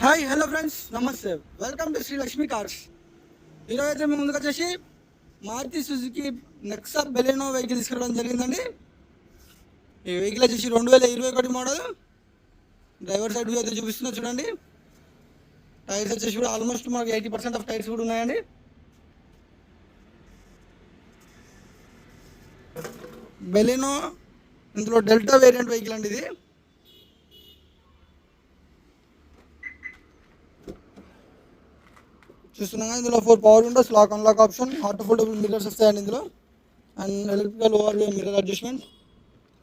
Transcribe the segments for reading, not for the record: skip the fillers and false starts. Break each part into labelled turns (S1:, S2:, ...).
S1: Hi hello friends, నమస్తే. Welcome to Shri Lakshmi cars. ఈరోజు అయితే మేము ముందుకు వచ్చేసి Maruti Suzuki Nexa Baleno vehicle తీసుకురావడం జరిగిందండి. ఈ వెహికల్ వచ్చేసి 2021 మోడల్. డ్రైవర్ సైడ్ వ్యూ అయితే చూపిస్తున్నా చూడండి. టైర్స్ వచ్చేసి కూడా ఆల్మోస్ట్ మనకి 80% ఆఫ్ టైర్స్ కూడా ఉన్నాయండి. బెలెనో ఇందులో డెల్టా వేరియంట్ వెహికల్ అండి ఇది. చూస్తున్నాగా ఇందులో 4 power windows, lock unlock option, auto foldable mirrors వస్తాయండి ఇందులో. And electrical over mirror adjustment.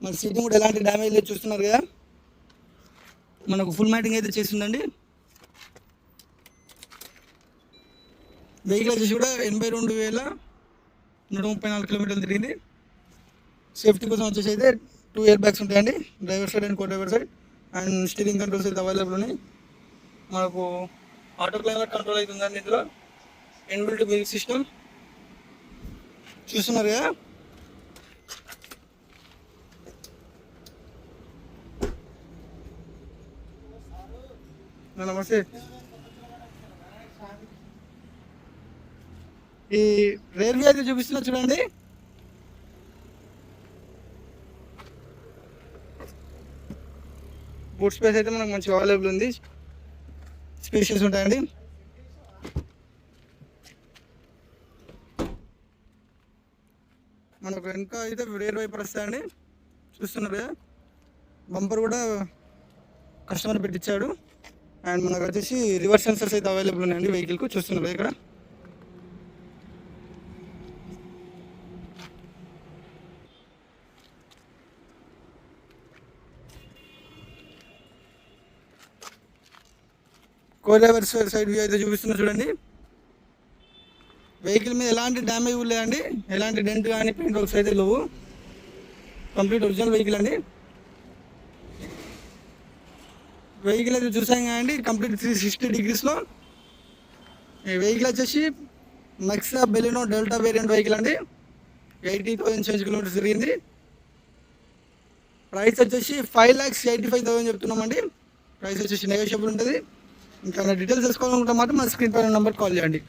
S1: మన సీటింగ్ కూడా ఎలాంటి డ్యామేజ్ లేదు, చూస్తున్నారు కదా. మనకు ఫుల్ మ్యాటింగ్ అయితే చేసిందండి. వెహికల్ వచ్చేసి కూడా 82,134 కిలోమీటర్లు తిరిగింది. సేఫ్టీ కోసం వచ్చేసి అయితే 2 ఎయిర్ బ్యాగ్స్ ఉంటాయండి, driver side and co driver side. And steering controls అయితే అవైలబుల్ ఉన్నాయి. మనకు ఆటో క్లైమేట్ కంట్రోల్ అవుతుందండి ఇందులో. ఇన్బిల్ట్ మ్యూజిక్ సిస్టమ్ చూస్తున్నారు కదా. నమస్తే. ఈ రేర్ వ్యూ అయితే చూపిస్తున్నా చూడండి. బూట్ స్పేస్ అయితే మనకు మంచిగా అవైలబుల్ ఉంది, స్పేషియస్ ఉంటాయండి. మనకు వెనక అయితే రేర్ వైపర్ వస్తాయండి, చూస్తున్నారు కదా. బంపర్ కూడా కస్టమర్ పెట్టించాడు. అండ్ మనకు వచ్చేసి రివర్స్ సెన్సర్స్ అయితే అవైలబుల్ ఉన్నాయండి వెహికల్కు, చూస్తున్నారు ఇక్కడ. కో డ్రైవర్ సైడ్ వ్యూ అయితే చూపిస్తున్నా చూడండి. వెహికల్ మీద ఎలాంటి డ్యామేజ్ లేదండి, ఎలాంటి డెంట్ కానీ పెయింట్ వర్క్స్ అయితే లేవు. కంప్లీట్ ఒరిజినల్ వెహికల్ అండి. వెహికల్ అయితే చూసాం కదండి, కంప్లీట్ 360 డిగ్రీస్లో. ఈ వెహికల్ వచ్చేసి Nexa Baleno delta variant vehicle అండి. 80,000 కిలోమీటర్స్ తిరిగింది. ప్రైస్ వచ్చేసి 5,85,000 చెప్తున్నామండి. ప్రైస్ వచ్చేసి నెగోషియబుల్ ఉంటుంది. ఇంకా డీటెయిల్స్ తెలుసుకోవాలనుకుంటే మాత్రం మన స్క్రీన్ పైన నెంబర్ కాల్ చేయండి.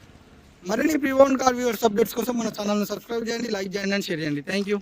S1: మరిన్ని pre own car viewers updates కోసం మన ఛానల్ని సబ్స్క్రైబ్ చేయండి, లైక్ చేయండి అండ్ షేర్ చేయండి. Thank you.